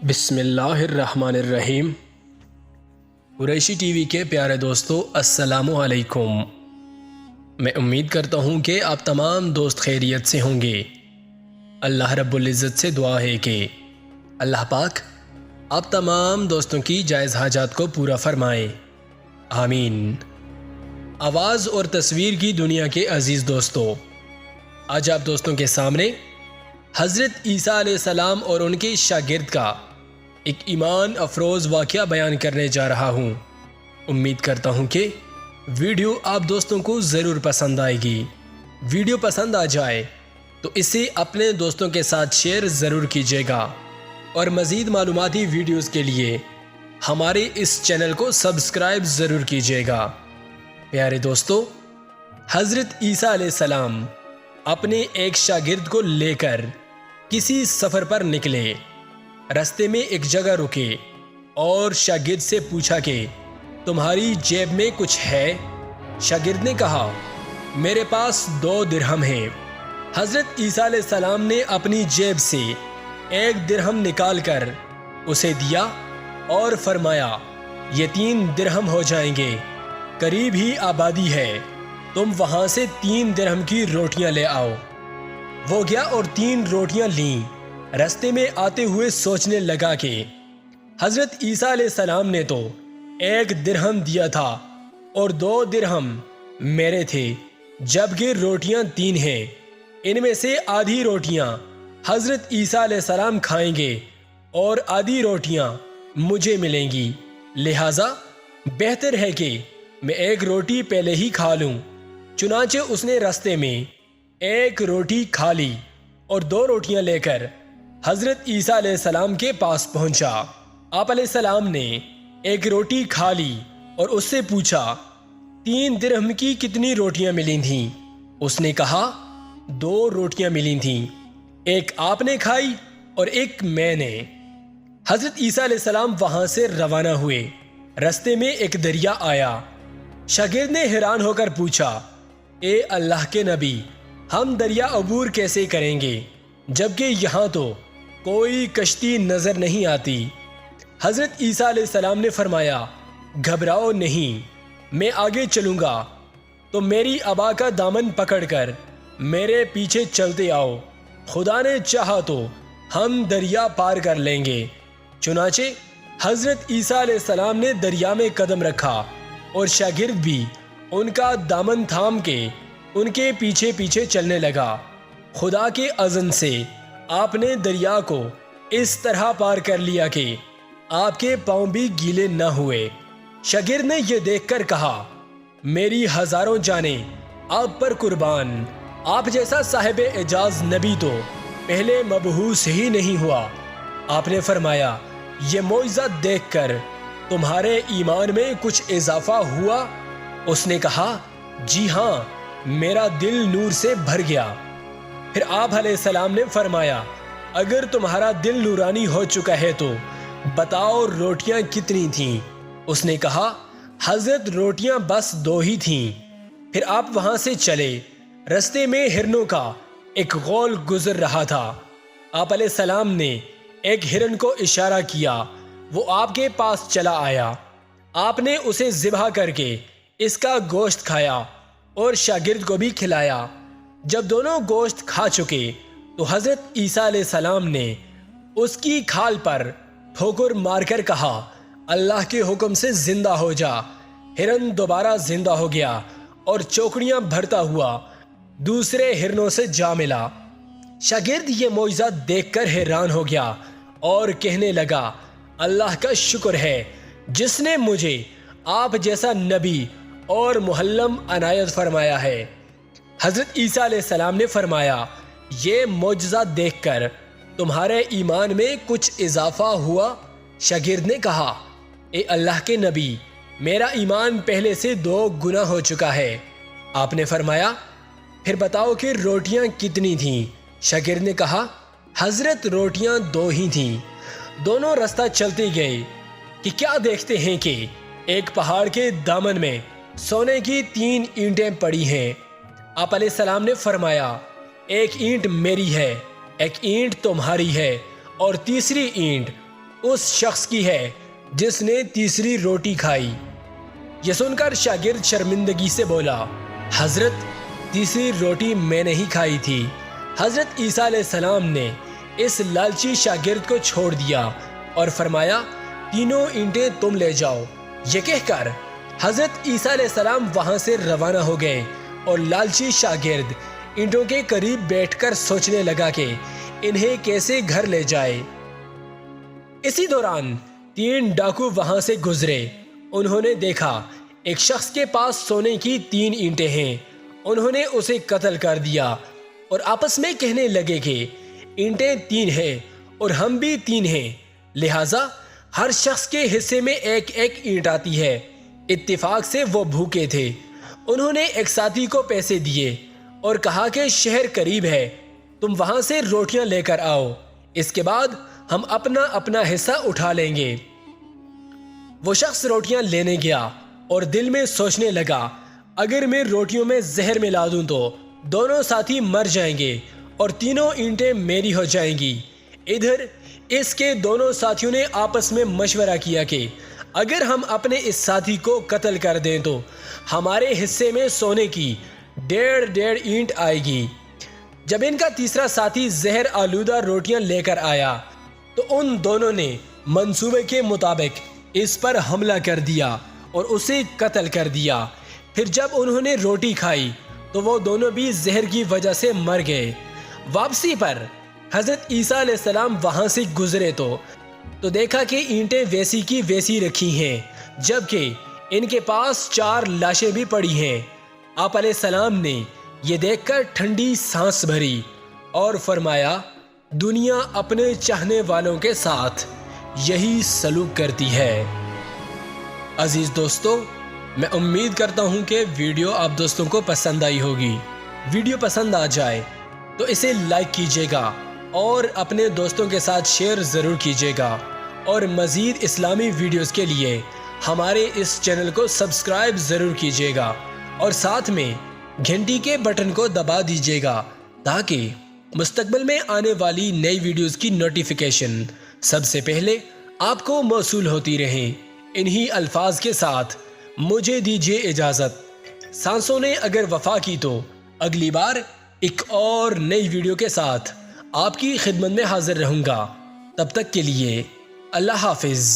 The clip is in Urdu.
بسم اللہ الرحمن الرحیم۔ قریشی ٹی وی کے پیارے دوستو، السلام علیکم۔ میں امید کرتا ہوں کہ آپ تمام دوست خیریت سے ہوں گے۔ اللہ رب العزت سے دعا ہے کہ اللہ پاک آپ تمام دوستوں کی جائز حاجات کو پورا فرمائے، آمین۔ آواز اور تصویر کی دنیا کے عزیز دوستو، آج آپ دوستوں کے سامنے حضرت عیسیٰ علیہ السلام اور ان کے شاگرد کا ایک ایمان افروز واقعہ بیان کرنے جا رہا ہوں۔ امید کرتا ہوں کہ ویڈیو آپ دوستوں کو ضرور پسند آئے گی۔ ویڈیو پسند آ جائے تو اسے اپنے دوستوں کے ساتھ شیئر ضرور کیجیے گا، اور مزید معلوماتی ویڈیوز کے لیے ہمارے اس چینل کو سبسکرائب ضرور کیجیے گا۔ پیارے دوستو، حضرت عیسیٰ علیہ السلام اپنے ایک شاگرد کو لے کر کسی سفر پر نکلے۔ رستے میں ایک جگہ رکے اور شاگرد سے پوچھا کہ تمہاری جیب میں کچھ ہے؟ شاگرد نے کہا میرے پاس 2 درہم ہیں۔ حضرت عیسیٰ علیہ السلام نے اپنی جیب سے 1 درہم نکال کر اسے دیا اور فرمایا یہ 3 درہم ہو جائیں گے، قریب ہی آبادی ہے، تم وہاں سے 3 درہم کی روٹیاں لے آؤ۔ وہ گیا اور 3 روٹیاں لیں۔ رستے میں آتے ہوئے سوچنے لگا کہ حضرت عیسیٰ علیہ السلام نے تو 1 درہم دیا تھا اور 2 درہم میرے تھے، جبکہ روٹیاں 3 ہیں۔ ان میں سے آدھی روٹیاں حضرت عیسیٰ علیہ السلام کھائیں گے اور آدھی روٹیاں مجھے ملیں گی، لہٰذا بہتر ہے کہ میں 1 روٹی پہلے ہی کھا لوں۔ چنانچہ اس نے رستے میں 1 روٹی کھا لی اور 2 روٹیاں لے کر حضرت عیسیٰ علیہ السلام کے پاس پہنچا۔ آپ علیہ السلام نے 1 روٹی کھا لی اور اس سے پوچھا 3 درہم کی کتنی روٹیاں ملی تھیں؟ اس نے کہا 2 روٹیاں ملی تھیں، 1 آپ نے کھائی اور 1 میں نے۔ حضرت عیسیٰ علیہ السلام وہاں سے روانہ ہوئے۔ رستے میں ایک دریا آیا۔ شاگرد نے حیران ہو کر پوچھا اے اللہ کے نبی، ہم دریا عبور کیسے کریں گے جبکہ یہاں تو کوئی کشتی نظر نہیں آتی؟ حضرت عیسیٰ علیہ السلام نے فرمایا گھبراؤ نہیں، میں آگے چلوں گا، تو میری ابا کا دامن پکڑ کر میرے پیچھے چلتے آؤ، خدا نے چاہا تو ہم دریا پار کر لیں گے۔ چنانچہ حضرت عیسیٰ علیہ السلام نے دریا میں قدم رکھا اور شاگرد بھی ان کا دامن تھام کے ان کے پیچھے پیچھے چلنے لگا۔ خدا کے اذن سے آپ نے دریا کو اس طرح پار کر لیا کہ آپ کے پاؤں بھی گیلے نہ ہوئے۔ شاگرد نے یہ دیکھ کر کہا میری ہزاروں جانیں آپ پر قربان، آپ جیسا صاحب اعجاز نبی تو پہلے مبعوث ہی نہیں ہوا۔ آپ نے فرمایا یہ معجزہ دیکھ کر تمہارے ایمان میں کچھ اضافہ ہوا؟ اس نے کہا جی ہاں، میرا دل نور سے بھر گیا۔ پھر آپ علیہ السلام نے فرمایا اگر تمہارا دل نورانی ہو چکا ہے تو بتاؤ روٹیاں کتنی تھیں؟ اس نے کہا حضرت روٹیاں بس 2 ہی تھیں۔ پھر آپ وہاں سے چلے۔ رستے میں ہرنوں کا ایک غول گزر رہا تھا۔ آپ علیہ السلام نے ایک ہرن کو اشارہ کیا، وہ آپ کے پاس چلا آیا۔ آپ نے اسے ذبح کر کے اس کا گوشت کھایا اور شاگرد کو بھی کھلایا۔ جب دونوں گوشت کھا چکے تو حضرت عیسیٰ علیہ السلام نے اس کی کھال پر ٹھوکر مار کر کہا اللہ کے حکم سے زندہ ہو جا۔ ہرن دوبارہ زندہ ہو گیا اور چوکڑیاں بھرتا ہوا دوسرے ہرنوں سے جا ملا۔ شاگرد یہ معجزہ دیکھ کر حیران ہو گیا اور کہنے لگا اللہ کا شکر ہے جس نے مجھے آپ جیسا نبی اور معلم عنایت فرمایا ہے۔ حضرت عیسیٰ علیہ السلام نے فرمایا یہ معجزہ دیکھ کر تمہارے ایمان میں کچھ اضافہ ہوا؟ شاگرد نے کہا اے اللہ کے نبی، میرا ایمان پہلے سے 2 گنا ہو چکا ہے۔ آپ نے فرمایا پھر بتاؤ کہ روٹیاں کتنی تھیں؟ شاگرد نے کہا حضرت روٹیاں 2 ہی تھیں۔ دونوں رستہ چلتے گئے کہ کیا دیکھتے ہیں کہ ایک پہاڑ کے دامن میں سونے کی 3 اینٹیں پڑی ہیں۔ آپ علیہ السلام نے فرمایا ایک اینٹ میری ہے، ایک اینٹ تمہاری ہے اور تیسری اینٹ اس شخص کی ہے جس نے تیسری روٹی کھائی۔ یہ سن کر شاگرد شرمندگی سے بولا حضرت تیسری روٹی میں نے ہی کھائی تھی۔ حضرت عیسیٰ علیہ السلام نے اس لالچی شاگرد کو چھوڑ دیا اور فرمایا تینوں اینٹیں تم لے جاؤ۔ یہ کہہ کر حضرت عیسیٰ علیہ السلام وہاں سے روانہ ہو گئے اور لالچی شاگرد اینٹوں کے قریب بیٹھ کر سوچنے لگا کہ انہیں کیسے گھر لے جائے۔ اسی دوران 3 ڈاکو وہاں سے گزرے۔ انہوں نے دیکھا ایک شخص کے پاس سونے کی 3 اینٹیں ہیں۔ انہوں نے اسے قتل کر دیا اور آپس میں کہنے لگے کہ اینٹیں 3 ہیں اور ہم بھی 3 ہیں، لہٰذا ہر شخص کے حصے میں ایک ایک اینٹ آتی ہے۔ اتفاق سے وہ بھوکے تھے۔ انہوں نے ایک ساتھی کو پیسے دیے اور کہا کہ شہر قریب ہے، تم وہاں سے روٹیاں لے کر آؤ، اس کے بعد ہم اپنا اپنا حصہ اٹھا لیں گے۔ وہ شخص روٹیاں لینے گیا اور دل میں سوچنے لگا اگر میں روٹیوں میں زہر ملا دوں تو دونوں ساتھی مر جائیں گے اور تینوں اینٹیں میری ہو جائیں گی۔ ادھر اس کے دونوں ساتھیوں نے آپس میں مشورہ کیا کہ اگر ہم اپنے اس ساتھی کو قتل کر دیں تو ہمارے حصے میں سونے کی 1.5 اینٹ آئے گی۔ جب ان کا تیسرا ساتھی زہر آلودہ روٹیاں لے کر آیا تو ان دونوں نے منصوبے کے مطابق اس پر حملہ کر دیا اور اسے قتل کر دیا۔ پھر جب انہوں نے روٹی کھائی تو وہ دونوں بھی زہر کی وجہ سے مر گئے۔ واپسی پر حضرت عیسیٰ علیہ السلام وہاں سے گزرے تو دیکھا کہ اینٹیں ویسی کی ویسی رکھی ہیں، جبکہ ان کے پاس 4 لاشیں بھی پڑی ہیں۔ آپ علیہ السلام نے یہ دیکھ کر ٹھنڈی سانس بھری اور فرمایا دنیا اپنے چاہنے والوں کے ساتھ یہی سلوک کرتی ہے۔ عزیز دوستو، میں امید کرتا ہوں کہ ویڈیو آپ دوستوں کو پسند آئی ہوگی۔ ویڈیو پسند آ جائے تو اسے لائک کیجیے گا اور اپنے دوستوں کے ساتھ شیئر ضرور کیجیے گا، اور مزید اسلامی ویڈیوز کے لیے ہمارے اس چینل کو سبسکرائب ضرور کیجیے گا اور ساتھ میں گھنٹی کے بٹن کو دبا دیجیے گا تاکہ مستقبل میں آنے والی نئی ویڈیوز کی نوٹیفیکیشن سب سے پہلے آپ کو موصول ہوتی رہیں۔ انہی الفاظ کے ساتھ مجھے دیجیے اجازت۔ سانسوں نے اگر وفا کی تو اگلی بار ایک اور نئی ویڈیو کے ساتھ آپ کی خدمت میں حاضر رہوں گا۔ تب تک کے لیے اللہ حافظ۔